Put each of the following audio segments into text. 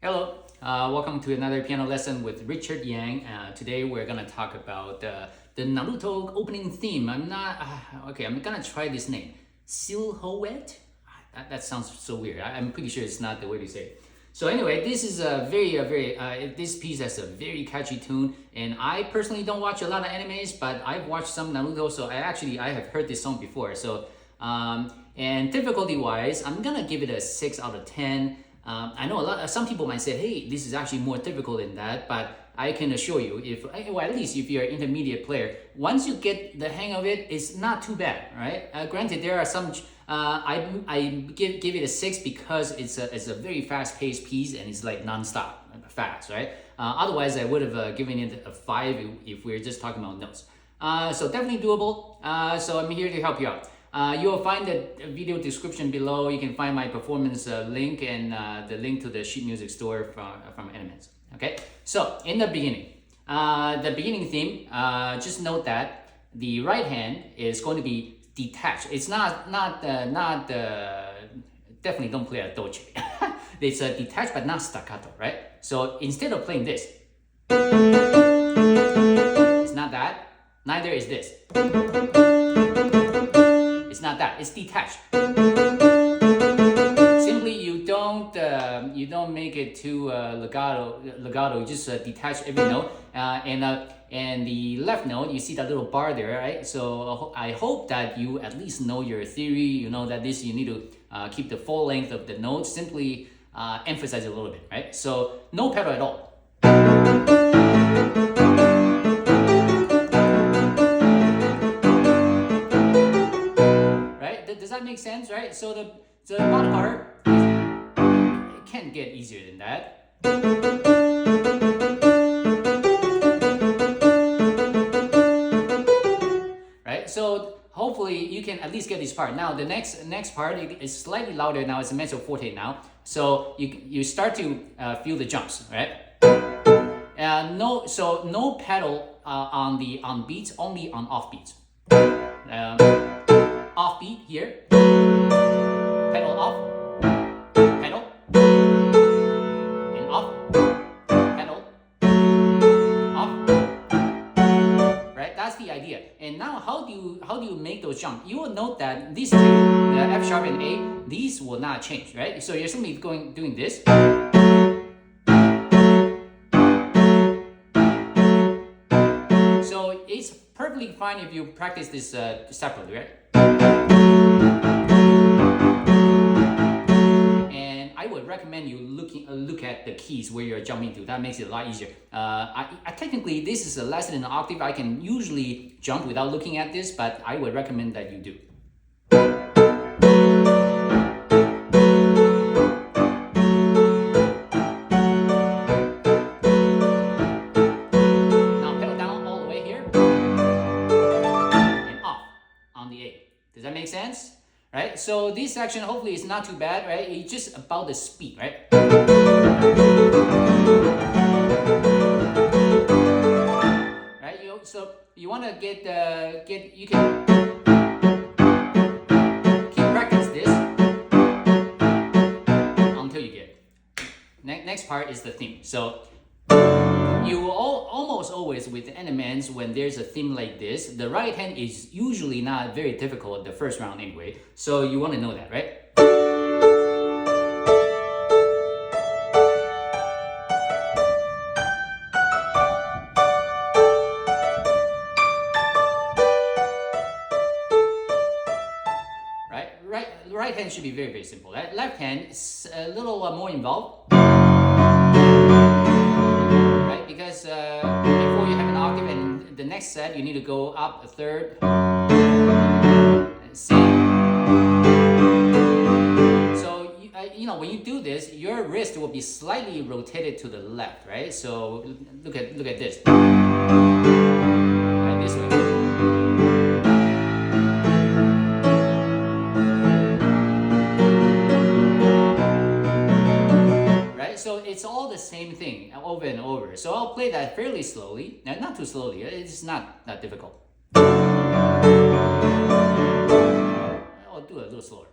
Hello, welcome to another piano lesson with Richard Yang. Today we're gonna talk about the Naruto opening theme. I'm gonna try this name. Silhouette? That sounds so weird. I'm pretty sure it's not the way to say it. So anyway, this is this piece has a very catchy tune, and I personally don't watch a lot of animes, but I've watched some Naruto, so I have heard this song before. So and difficulty wise, I'm gonna give it a 6 out of 10. I know some people might say, hey, this is actually more difficult than that, but I can assure you, at least if you're an intermediate player, once you get the hang of it, it's not too bad, right? Granted, there are some, I give it a 6 because it's a very fast-paced piece and it's like non-stop, fast, right? Otherwise, I would have given it a 5 if we're just talking about notes. So definitely doable, so I'm here to help you out. You'll find the video description below. You can find my performance link and the link to the sheet music store from Animenz. Okay, so in the beginning theme, just note that the right hand is going to be detached. It's definitely don't play a dolce. It's detached but not staccato, right? So instead of playing this, it's not that. Neither is this. It's not that. It's detached. Simply, you don't make it too legato. You just detach every note. And the left note, you see that little bar there, right? So I hope that you at least know your theory. You know that you need to keep the full length of the note. Simply emphasize it a little bit, right? So no pedal at all. Does that make sense, right? So the bottom part, it can't get easier than that. Right? So hopefully you can at least get this part. Now the next part is slightly louder now. It's a mezzo forte now. So you start to feel the jumps, right? No pedal on beats, only on off beats. Off beat here, pedal off, pedal, and off, pedal, off. Right, that's the idea. And now, how do you make those jumps? You will note that these two, the F sharp and A, these will not change, right? So you're simply doing this. So it's perfectly fine if you practice this separately, right? And I would recommend you look at the keys where you're jumping to. That makes it a lot easier. Technically, this is less than an octave. I can usually jump without looking at this, but I would recommend that you do. Now pedal down all the way here and off on the A. Does that make sense? Right? So this section hopefully is not too bad, right? It's just about the speed, right? Right? So you want to you can keep practice this until you get it. Next part is the theme. So you will almost always with Animenz, when there's a theme like this, the right hand is usually not very difficult the first round anyway. So you want to know that, right? Right hand should be very, very simple. Right? Left hand is a little more involved. Because before you have an octave and the next set, you need to go up a third, C. So when you do this, your wrist will be slightly rotated to the left, right? So look at this. Right, this way. So it's all the same thing over and over. So I'll play that fairly slowly, and not too slowly. It's not that difficult. I'll do it a little slower.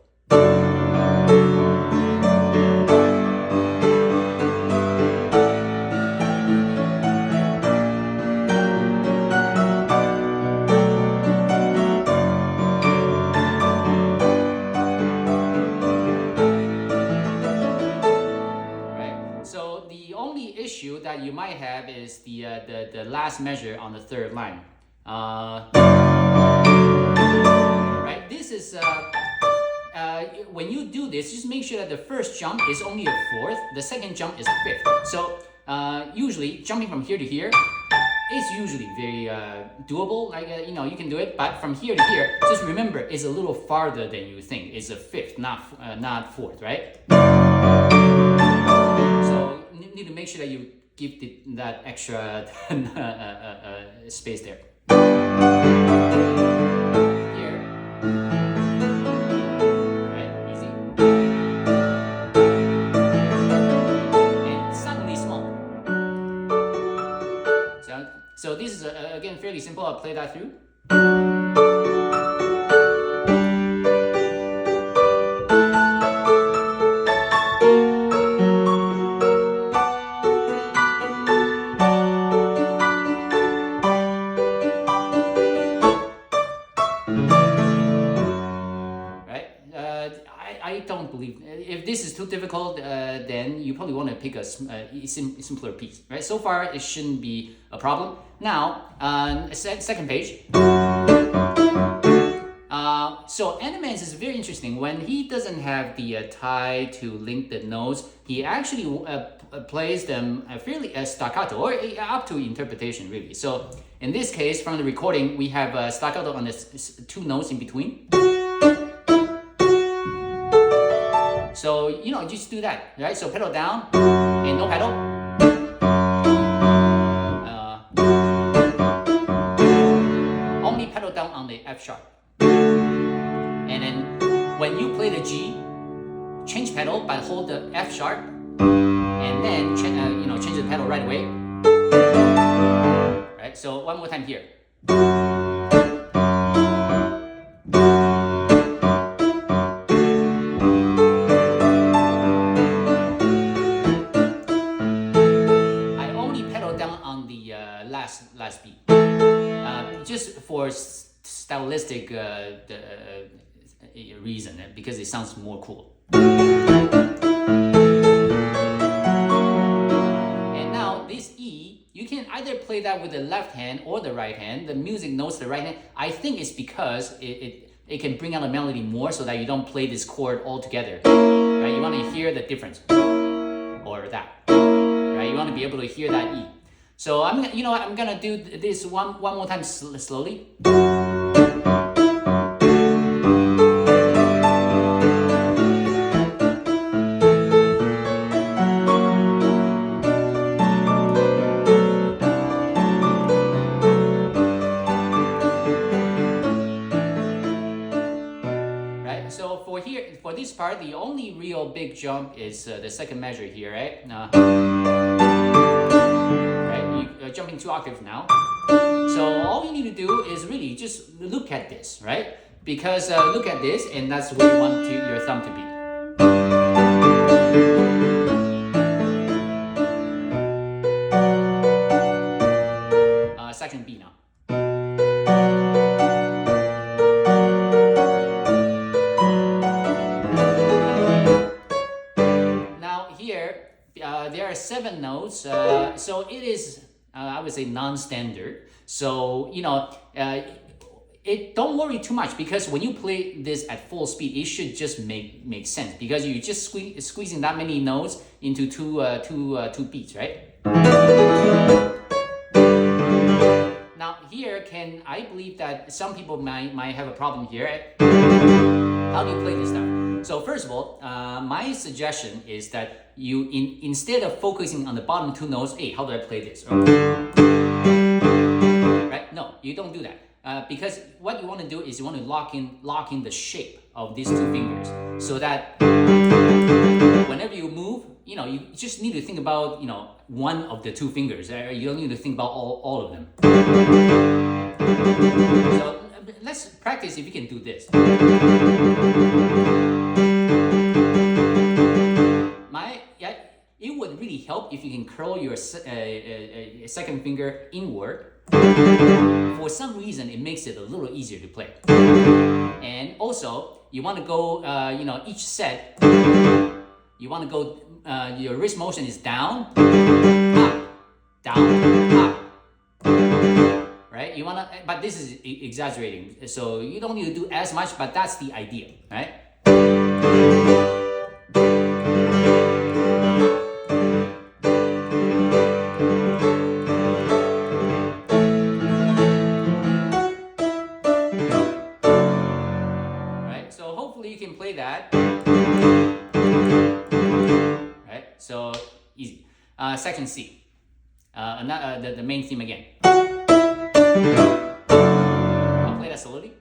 issue that you might have is the last measure on the third line. Right? This is when you do this, just make sure that the first jump is only a fourth, the second jump is a fifth. So usually jumping from here to here is usually very doable. Like you can do it, but from here to here, just remember it's a little farther than you think. It's a fifth, not fourth, right? So you need to make sure that you give that extra space there. Here, right, easy, and suddenly small. So this is again fairly simple. I'll play that through. I don't believe if this is too difficult, then you probably want to pick a simpler piece, right? So far, it shouldn't be a problem. Now, second page. So Animenz is very interesting. When he doesn't have the tie to link the notes, he actually plays them fairly staccato, or up to interpretation, really. So in this case, from the recording, we have staccato on the two notes in between. So, just do that, right? So pedal down and no pedal. Only pedal down on the F sharp. And then when you play the G, change pedal but hold the F sharp, and then change the pedal right away. Right? So one more time here. Last beat, just for stylistic reason, because it sounds more cool. And now this E, you can either play that with the left hand or the right hand. The music knows the right hand. I think it's because it can bring out a melody more, so that you don't play this chord all together. Right? You want to hear the difference, or that. Right? You want to be able to hear that E. So I'm gonna do this one more time slowly. Right. So for this part, the only real big jump is the second measure here, right? Jumping 2 octaves now. So all you need to do is really just look at this, right? Because look at this, and that's where you want your thumb to be. Second B now. Now here, there are 7 notes, so it is I would say non-standard. So don't worry too much, because when you play this at full speed, it should just make sense, because you're just squeezing that many notes into two beats, right? Now here, I believe that some people might have a problem here. How do you play this stuff? So first of all, my suggestion is that you instead of focusing on the bottom 2 notes, hey, how do I play this? Right? No, you don't do that. Because what you want to do is you want to lock in the shape of these 2 fingers, so that whenever you move, you just need to think about one of the 2 fingers. You don't need to think about all of them. So let's practice if you can do this. It would really help if you can curl your second finger inward. For some reason, it makes it a little easier to play. And also, you want to go, each set, you want to go, your wrist motion is down, up, down, up. Right? You want to, but this is exaggerating, so you don't need to do as much, but that's the idea, right? Right? So hopefully you can play that. Right? So easy. Section C. The main theme again. I'll play that slowly.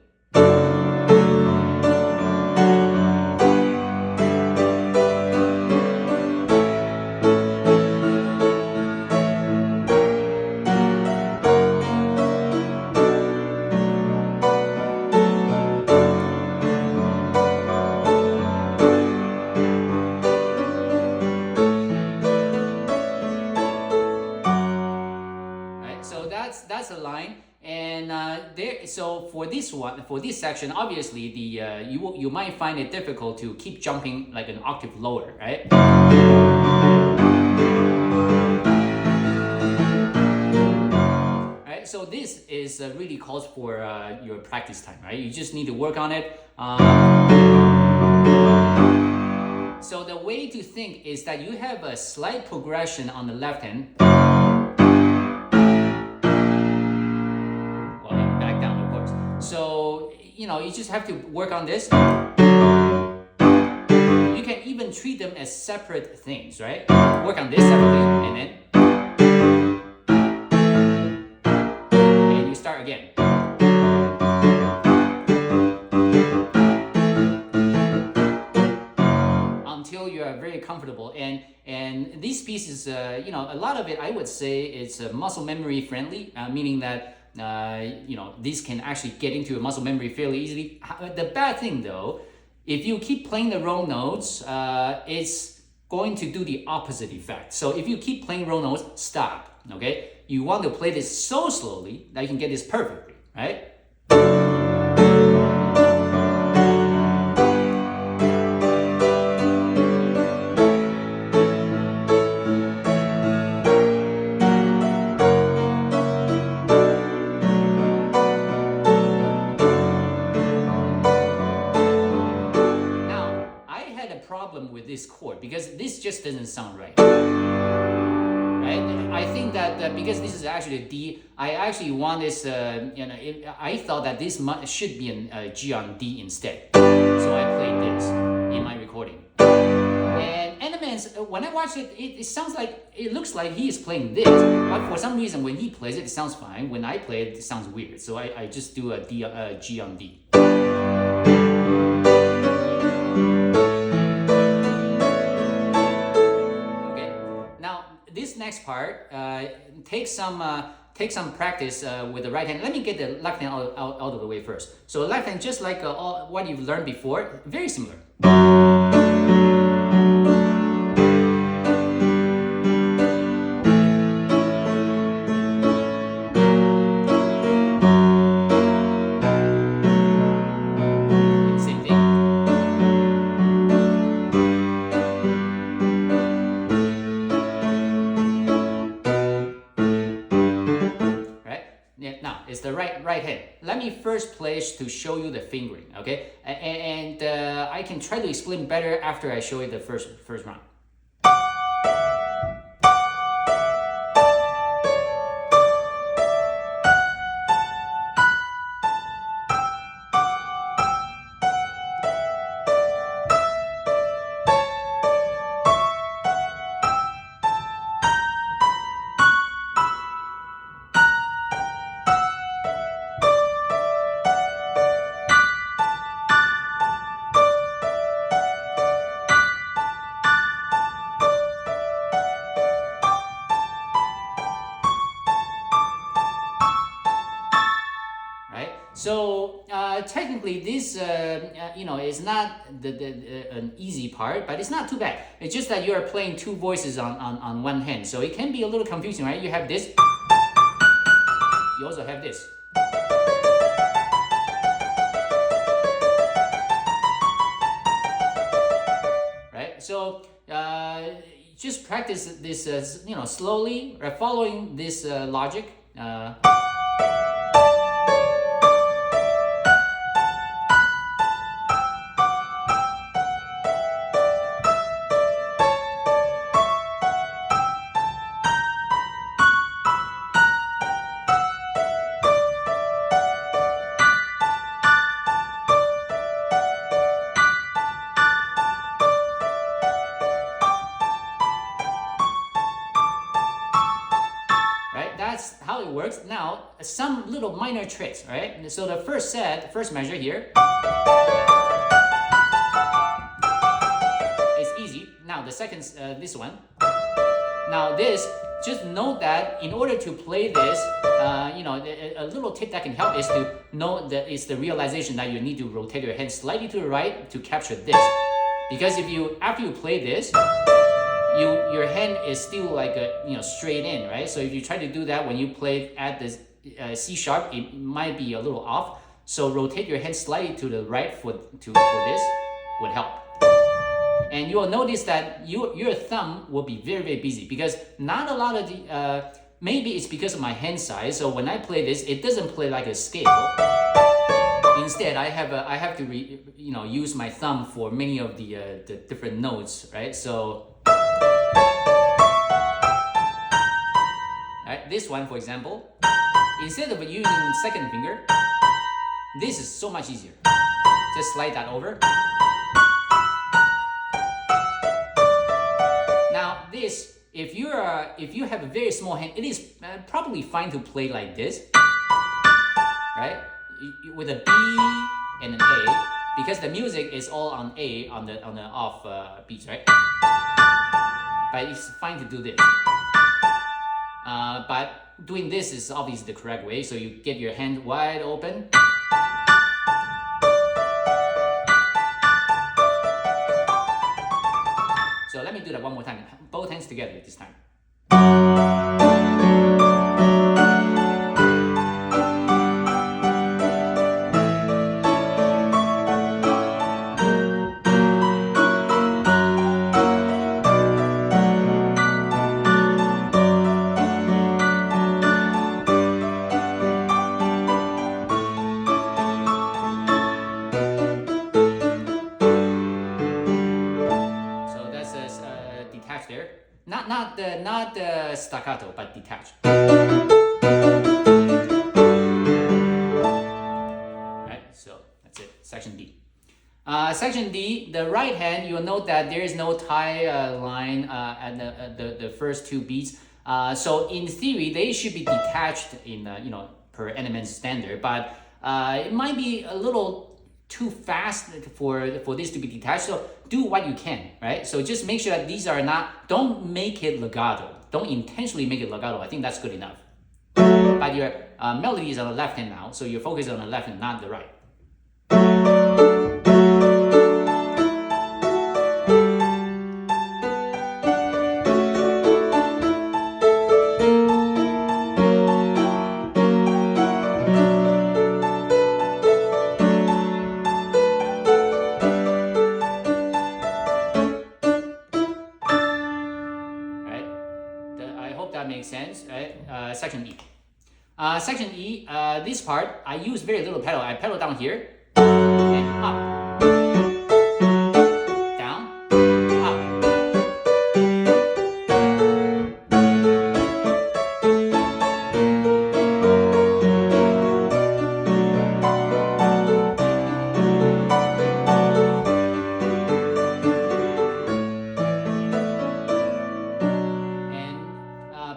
So that's a line, and there. So for this section, obviously you might find it difficult to keep jumping like an octave lower, right? Right. So this is really calls for your practice time, right? You just need to work on it. So the way to think is that you have a slight progression on the left hand. So, you just have to work on this. You can even treat them as separate things, right? Work on this separately, and you start again. Until you are very comfortable. And these pieces, a lot of it, I would say, it's muscle memory friendly, meaning that these can actually get into your muscle memory fairly easily. The bad thing though, if you keep playing the wrong notes, it's going to do the opposite effect. So if you keep playing wrong notes, stop, okay? You want to play this so slowly that you can get this perfectly, right? With this chord because this just doesn't sound right. I think that because this is actually a D, I actually want this. I thought that this should be a G on D instead, so I played this in my recording. And Animenz, when I watch it, it looks like he is playing this, but for some reason when he plays it, it sounds fine. When I play it, it sounds weird. So I just do a G on D. This next part, take some practice with the right hand. Let me get the left hand out of the way first. So left hand, just like all what you've learned before, very similar. It's the right hand. Let me first play to show you the fingering, okay? And I can try to explain better after I show you the first round. So technically, this is not an easy part, but it's not too bad. It's just that you are playing two voices on one hand, so it can be a little confusing, right? You have this. You also have this. Right? So just practice this, slowly, following this logic. That's how it works. Now, some little minor tricks, right? So the first measure here is easy. Now the second, this one. Now this, just note that in order to play this, a little tip that can help is to know that it's the realization that you need to rotate your hand slightly to the right to capture this. Because after you play this, your hand is still like straight in, right? So if you try to do that when you play at the C sharp, it might be a little off. So rotate your hand slightly to the right for this would help. And you will notice that your thumb will be very, very busy because not a lot of the maybe it's because of my hand size. So when I play this, it doesn't play like a scale. Instead, I have to use my thumb for many of the different notes, right? So. Right, this one, for example, instead of using second finger, this is so much easier. Just slide that over. Now, this, if you have a very small hand, it is probably fine to play like this, right? With a B and an A, because the music is all on A on the off beats, right? But it's fine to do this. But doing this is obviously the correct way. So you get your hand wide open. So let me do that one more time. Both hands together this time. Detached there, not the staccato, but detached. Right, so that's it. Section D. Section D, the right hand. You will note that there is no tie line at the first two beats. So in theory, they should be detached in per Animenz standard, but it might be a little too fast for this to be detached. So do what you can, right? So just make sure that these are not, don't make it legato. Don't intentionally make it legato. I think that's good enough. But your melody is on the left hand now, so your focus is on the left and not the right. That makes sense, right? Section E. Section E, this part, I use very little pedal. I pedal down here, and up. Down, up.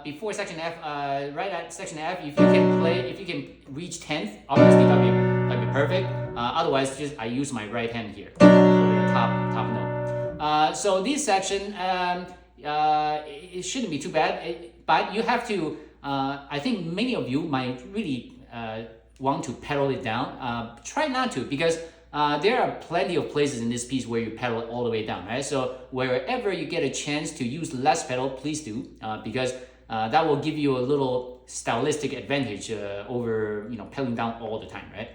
Before section F, right at section F, if you can reach 10th, obviously that'd be perfect. Otherwise, just I use my right hand here for the top note. So this section, it shouldn't be too bad, but you have to. I think many of you might really want to pedal it down. Try not to, because there are plenty of places in this piece where you pedal it all the way down, right? So wherever you get a chance to use less pedal, please do, because that will give you a little stylistic advantage over pedaling down all the time, right?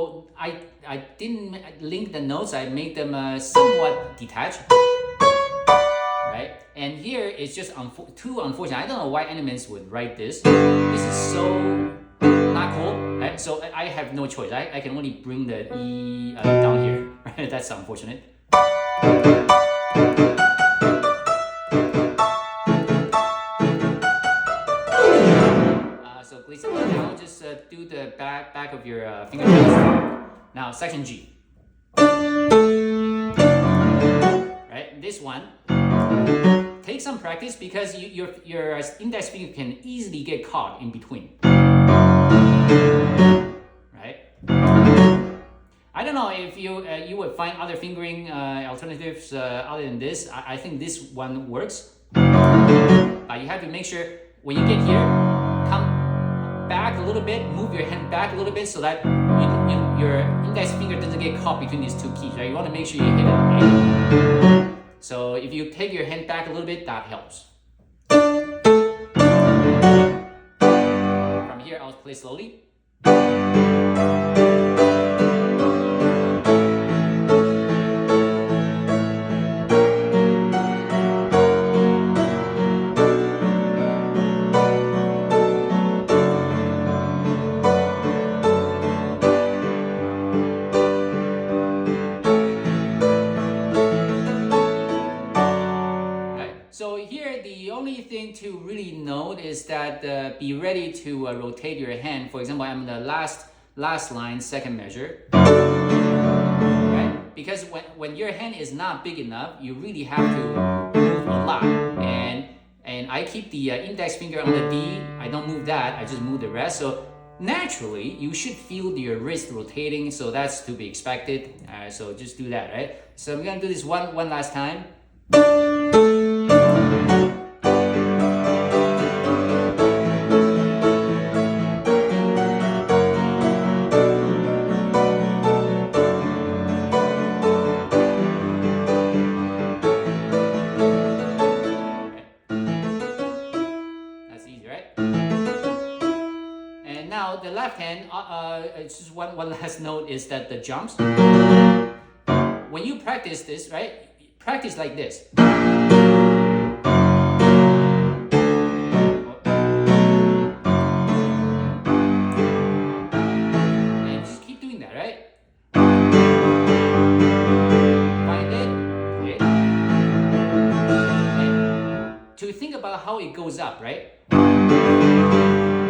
so I didn't link the notes. I made them somewhat detached, right? And here it's just too unfortunate. I don't know why Animenz would write this. This is so not cool, right? So I have no choice. I can only bring the E down here, right? That's unfortunate. So please now just do the back of your fingertips. Now section G. Right, this one. Take some practice because your index finger can easily get caught in between. Right? I don't know if you would find other fingering alternatives other than this. I think this one works, but you have to make sure when you get here, come back a little bit, move your hand back a little bit so that your index finger doesn't get caught between these two keys. Right? You want to make sure you hit an A. So if you take your hand back a little bit, that helps. From here, I'll play slowly. So here, the only thing to really note is that be ready to rotate your hand. For example, I'm in the last line, second measure. Right? Because when your hand is not big enough, you really have to move a lot. And I keep the index finger on the D. I don't move that. I just move the rest. So naturally, you should feel your wrist rotating. So that's to be expected. So just do that, right? So I'm gonna do this one last time. Now the left hand, just one last note is that the jumps. When you practice this, right? Practice like this. And just keep doing that, right? Find it, okay. And to think about how it goes up, right?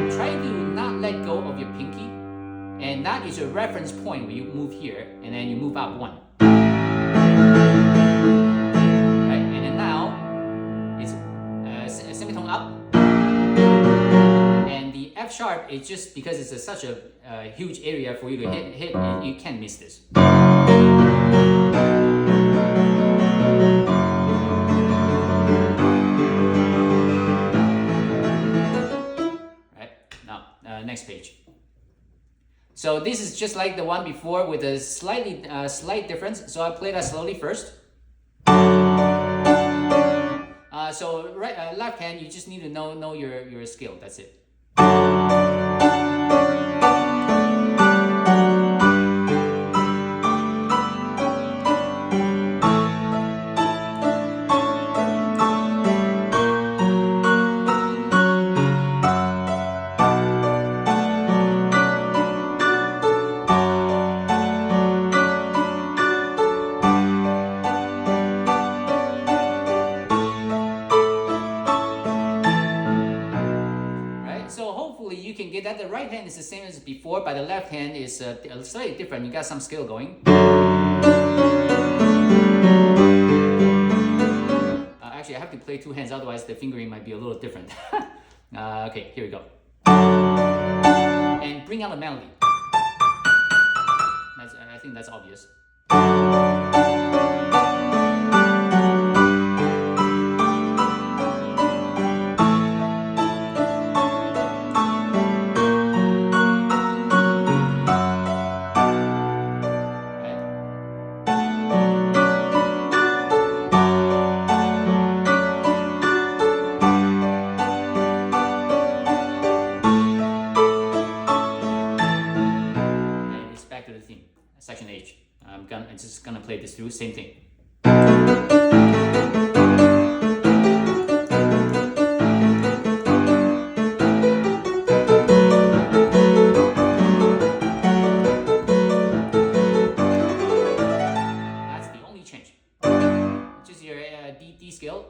Try to not let go of your pinky, and that is your reference point when you move here, and then you move up one. Right, and then now it's semitone up, and the F sharp is just because it's such a huge area for you to hit, you can't miss this. Next page. So this is just like the one before with a slight difference. So I'll play that slowly first. So left hand, you just need to know your skill. That's it. You can get that. The right hand is the same as before, but the left hand is slightly different. You got some skill going. Actually, I have to play two hands, otherwise the fingering might be a little different. Okay, here we go. And bring out the melody. I think that's obvious. Back to the theme. play this through, same thing. That's the only change. Just your D scale.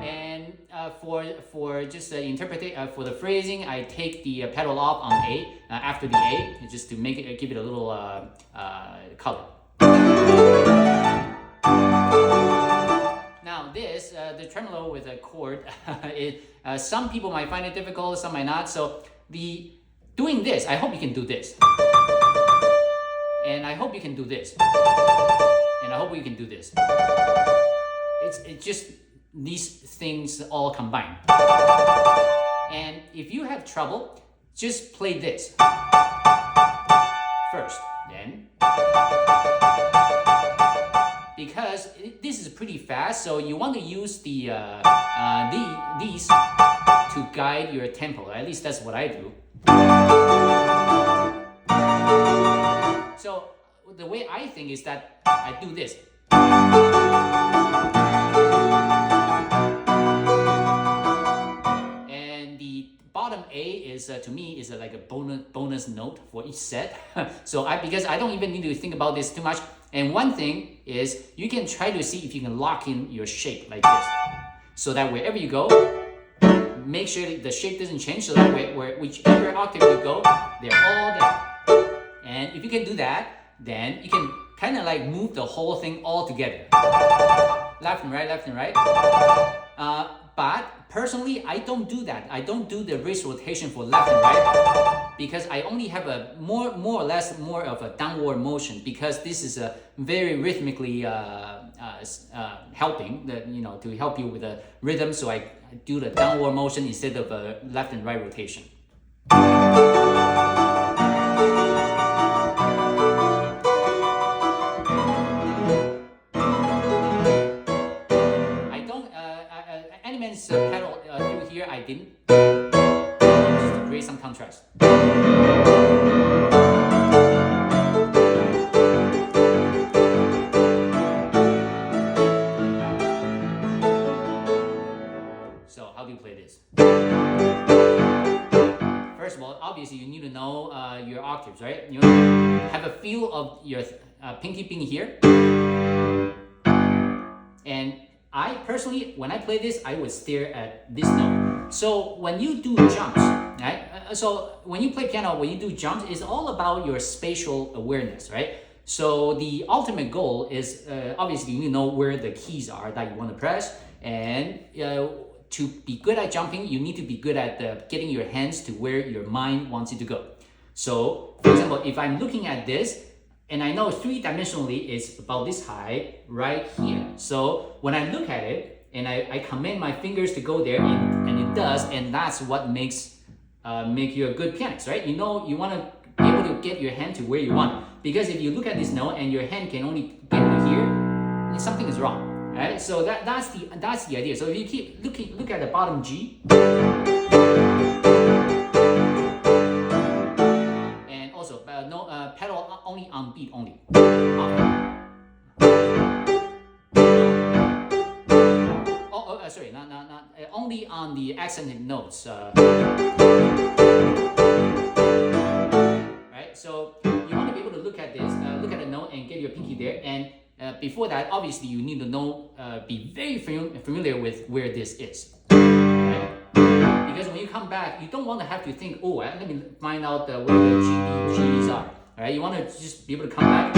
And for just for the phrasing, I take the pedal off on A after the A, just to make it give it a little color. Now this the tremolo with a chord, some people might find it difficult, some might not. So doing this, I hope you can do this, and I hope you can do this, and I hope you can do this. It's just these things all combined. And if you have trouble, just play this first, then, because this is pretty fast, so you want to use these to guide your tempo. At least that's what I do. So the way I think is that I do this. And the bottom A is to me is like a bonus note for each set. So because I don't even need to think about this too much. And one thing is you can try to see if you can lock in your shape like this, so that wherever you go, make sure the shape doesn't change, so that whichever octave you go, they're all there. And if you can do that, then you can kind of like move the whole thing all together. Left and right, left and right. But personally, I don't do that. I don't do the wrist rotation for left and right, because I only have a more or less more of a downward motion, because this is a very rhythmically helping to help you with the rhythm. So I do the downward motion instead of a left and right rotation. Animenz pedal through here, I didn't, just to create some contrast. So how do you play this? First of all, obviously you need to know your octaves, right? You have a feel of your pinky being here. And I personally, when I play this, I would stare at this note. So when you do jumps, right? So when you play piano, when you do jumps, it's all about your spatial awareness, right? So the ultimate goal is obviously you need to know where the keys are that you want to press, and to be good at jumping, you need to be good at getting your hands to where your mind wants you to go. So, for example, if I'm looking at this, and I know three-dimensionally it's about this high right here. So when I look at it and I command my fingers to go there, and it does, and that's what make you a good pianist, right? You know, you want to be able to get your hand to where you want. Because if you look at this note and your hand can only get to here, then something is wrong, right? So that's the idea. So if you keep look at the bottom G. Pedal only on beat only. Sorry, not only on the accented notes. Right. So you want to be able to look at this, look at the note, and get your pinky there. And before that, obviously, you need to know, be very familiar with where this is. Right? Because when you come back, you don't want to have to think, oh, let me find out where the G's are. All right, you want to just be able to come back.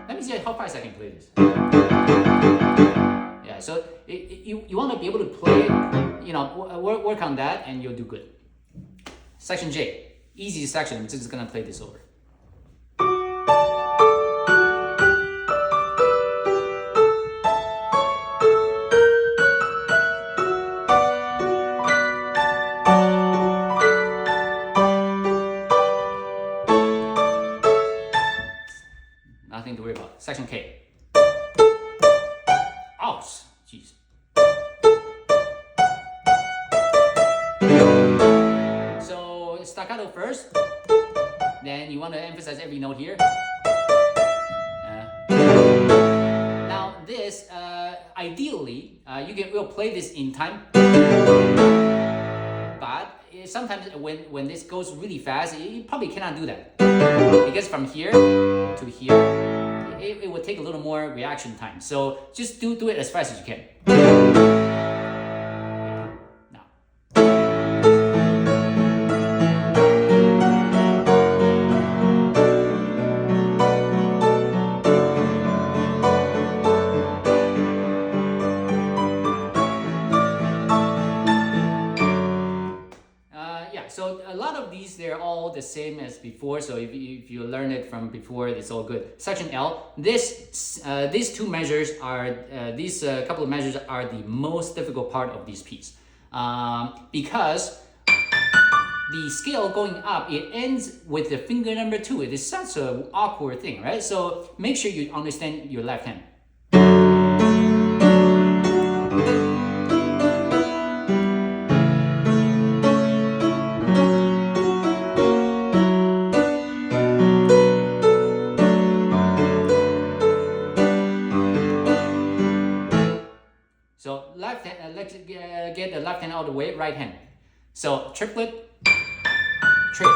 Let me see how fast I can play this. Yeah, so you want to be able to play it, work on that, and you'll do good. Section J, easy section. I'm just gonna play this over. Nothing to worry about. Section K. Ouch, jeez. So staccato first. Then you want to emphasize every note here. Now this, ideally, we'll play this in time. But sometimes when this goes really fast, you probably cannot do that. Because from here to here, it will take a little more reaction time. So just do it as fast as you can. Now. So a lot of these, they're all the same as before. So if you learn it from before, it's all good. Section L, these two measures are, these couple of measures are the most difficult part of this piece. Because the scale going up, it ends with the finger number 2. It is such an awkward thing, right? So make sure you understand your left hand. So left hand, let's get the left hand out of the way, right hand. So triplet, trick.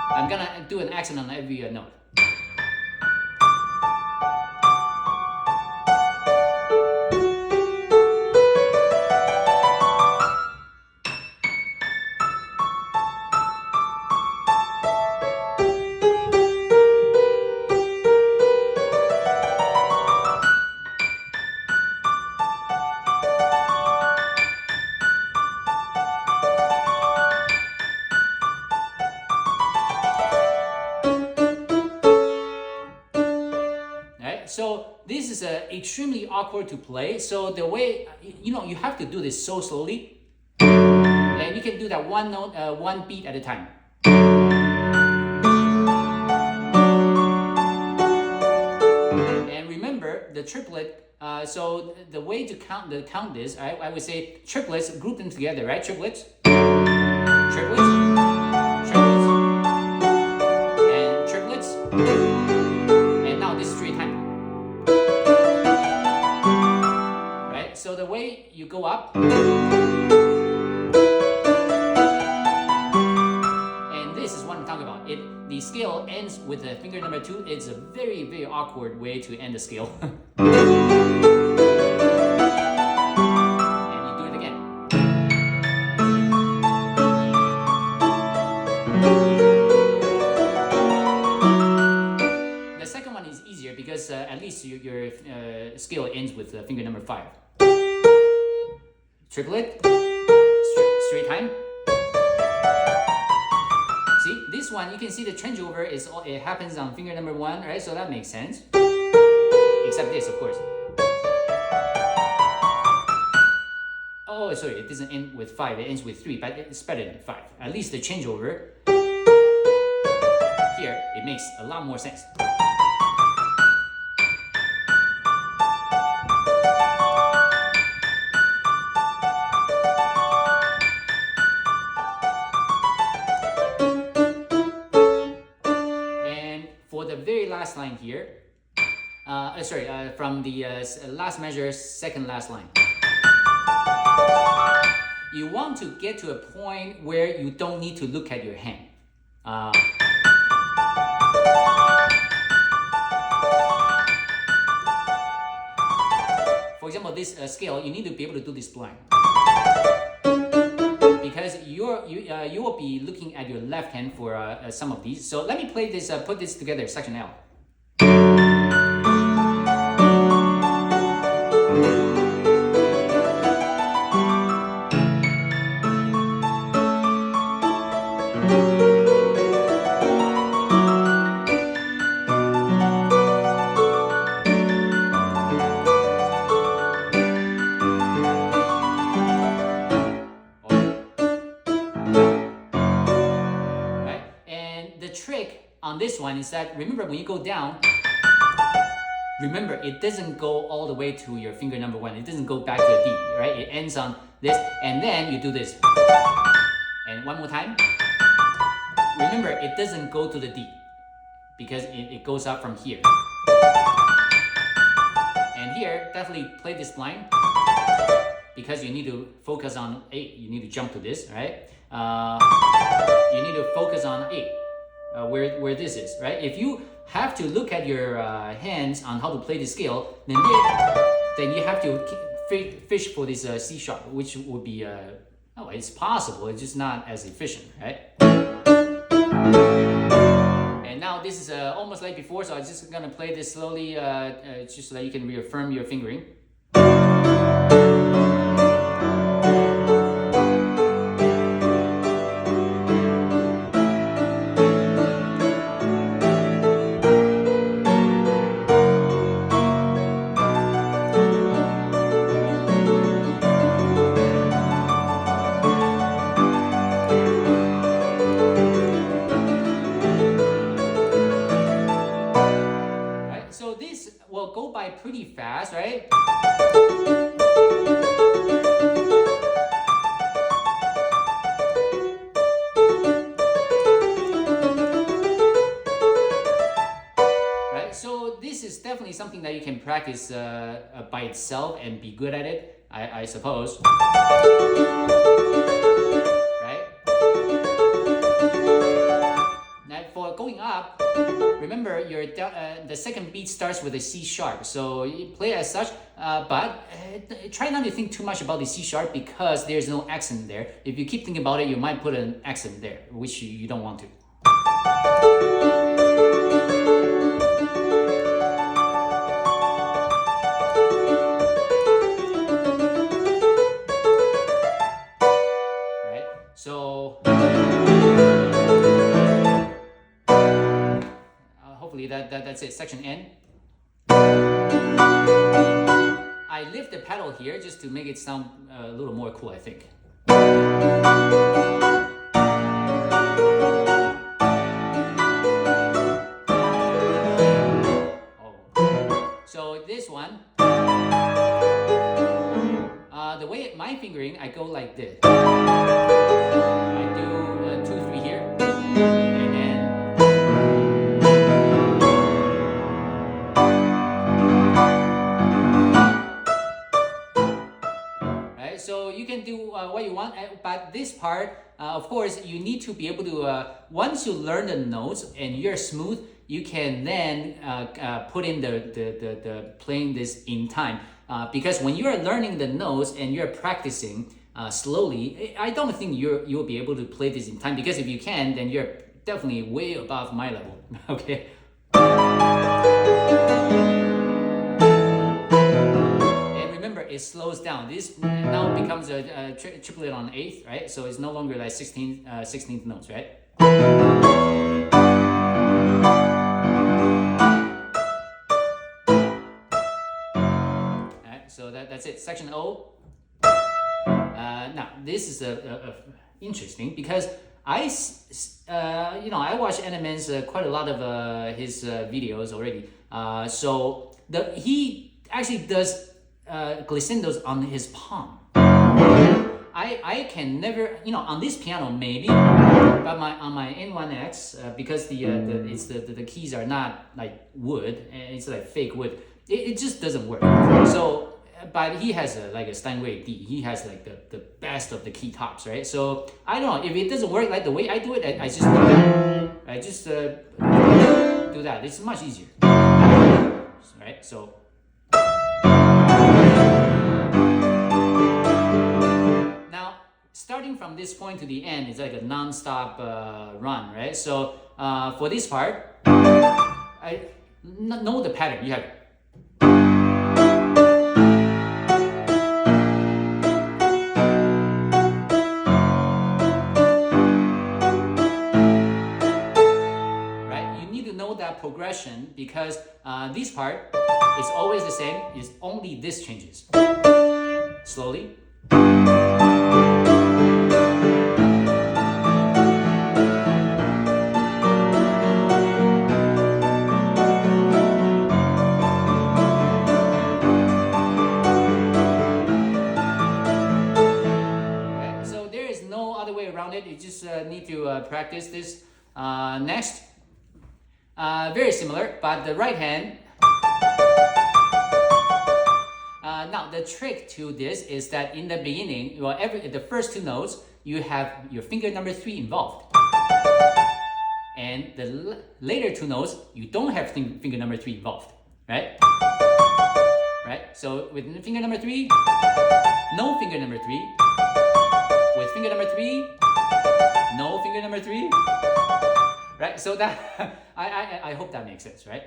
I'm gonna do an accent on every note. So this is extremely awkward to play. So the way, you have to do this so slowly. And you can do that one note, one beat at a time. And remember the triplet, so the way to count this, I would say triplets, group them together, right? Triplets, triplets, triplets, and triplets. And now this is 3 times. So the way you go up, and this is what I'm talking about. The scale ends with the finger number 2. It's a very, very awkward way to end the scale. And you do it again. The second one is easier because at least your scale ends with finger number 5. Triplet, straight time. See, this one, you can see the changeover it happens on finger number 1, right? So that makes sense. Except this, of course. Oh, sorry, it doesn't end with 5, it ends with 3, but it's better than 5. At least the changeover here, it makes a lot more sense. Last line here, from the last measure, second last line. You want to get to a point where you don't need to look at your hand. For example, this scale, you need to be able to do this blind. Because you will be looking at your left hand for some of these. So let me play this, put this together, section L. On this one is that, remember when you go down, remember it doesn't go all the way to your finger number 1. It doesn't go back to the D, right? It ends on this, and then you do this. And one more time. Remember, it doesn't go to the D because it goes up from here. And here, definitely play this blind because you need to focus on A. You need to jump to this, right? You need to focus on A, where this is, right? If you have to look at your hands on how to play the scale, then you have to fish for this C sharp, which would be, oh, it's possible, it's just not as efficient, right? And now this is almost like before, so I'm just gonna play this slowly, just so that you can reaffirm your fingering. So this will go by pretty fast, right? Right, so this is definitely something that you can practice by itself and be good at it, I suppose. Right? Now for going up, remember, the second beat starts with a C sharp, so you play as such, but try not to think too much about the C sharp because there's no accent there. If you keep thinking about it, you might put an accent there, which you don't want to. Right? So hopefully that's it. Section N. I lift the pedal here just to make it sound a little more cool, I think. Oh. So this one, the way my fingering, I go like this. I do 2, 3 here, and then. So you can do what you want, but this part, of course, you need to be able to, once you learn the notes and you're smooth, you can then put in the playing this in time. Because when you're learning the notes and you're practicing slowly, I don't think you'll be able to play this in time, because if you can, then you're definitely way above my level, okay? It slows down. This now becomes a triplet on 8th, right? So it's no longer like 16th notes, right? Alright, so that's it. Section O. Now this is interesting because I watched Animenz quite a lot of his videos already. So he actually does glissendos on his palm. I can never, on this piano maybe, but on my N1X, because the keys are not like wood, it's like fake wood. It just doesn't work. So, but he has like a Steinway D. He has like the best of the key tops, right? So I don't know if it doesn't work like the way I do it. I just do that. I just do that. It's much easier, right? So. Starting from this point to the end is like a non-stop run, right? So for this part, I know the pattern. You have right. You need to know that progression because this part is always the same. It's only this changes slowly. practice this. Next, very similar, but the right hand. Now the trick to this is that in the beginning, the first two notes, you have your finger number 3 involved. And the later two notes, you don't have finger number 3 involved, right? Right? So with finger number 3, no finger number 3. With finger number 3, no finger number 3. Right? So that I hope that makes sense, right?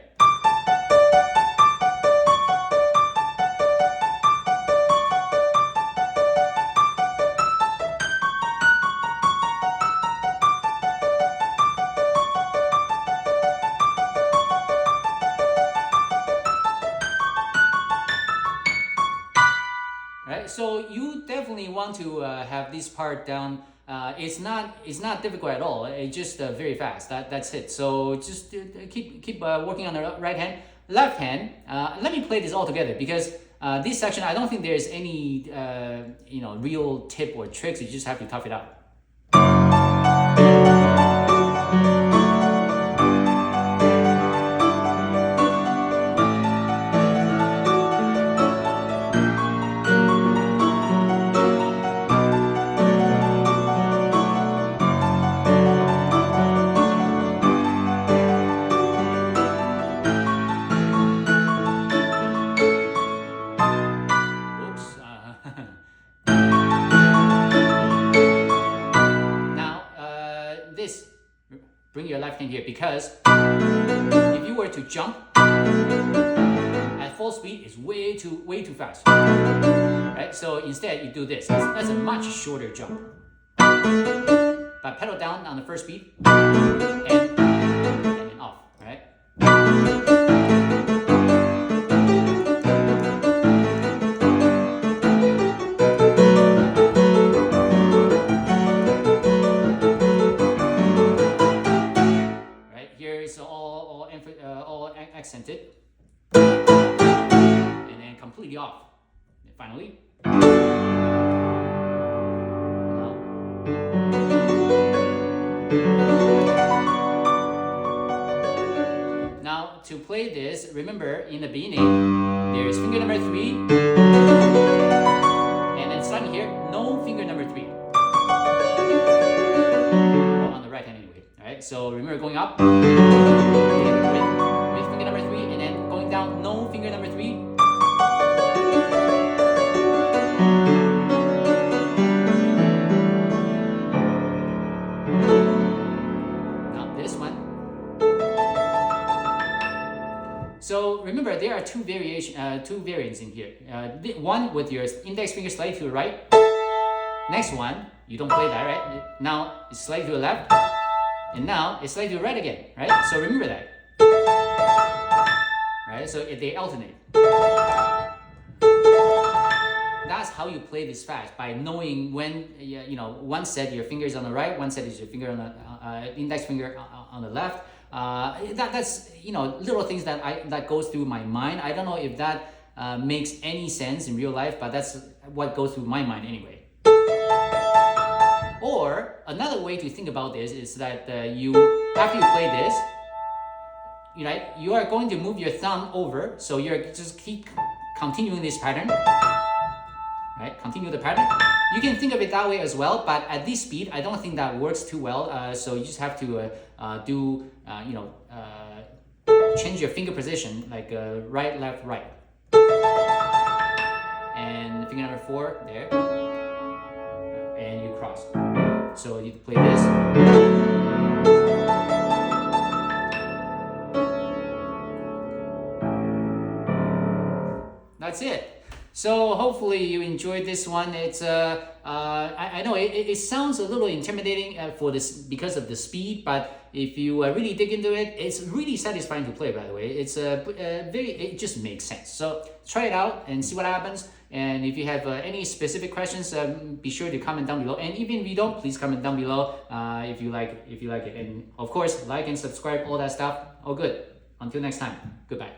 Right, so you definitely want to have this part down. It's not difficult at all. It's just very fast. That's it. So just keep working on the right hand, left hand. Let me play this all together because this section I don't think there's any real tip or tricks. You just have to tough it out. Bring your left hand here because if you were to jump at full speed, it's way too fast. Right? So instead, you do this. That's a much shorter jump. But pedal down on the first beat and then off. Right? All accented, and then completely off. And finally, now to play this, remember in the beginning, there is finger number 3, and then starting here, no finger number 3. Well, on the right hand anyway. All right. So remember going up. With finger number 3 and then going down, no finger number 3. Now this one. So remember there are two variants in here. One with your index finger slightly to the right. Next one, you don't play that, right? Now it's slightly to the left. And now it's slightly to the right again, right? So remember that. Right? So they alternate. That's how you play this fast, by knowing when one set your fingers on the right, one set is your finger on the index finger on the left. That's little things that goes through my mind. I don't know if that makes any sense in real life, but that's what goes through my mind anyway. Or another way to think about this is that after you play this, you are going to move your thumb over, so you're just keep continuing this pattern, right? Continue the pattern. You can think of it that way as well, but at this speed, I don't think that works too well. So you just have to change your finger position, like right, left, right, and finger number 4 there, and you cross. So you play this. That's it. So hopefully you enjoyed this one. It's I know it sounds a little intimidating for this because of the speed, but if you really dig into it, it's really satisfying to play. By the way, it's it just makes sense. So try it out and see what happens. And if you have any specific questions, be sure to comment down below. And even if you don't, please comment down below if you like it. And of course, like and subscribe, all that stuff. All good. Until next time. Goodbye.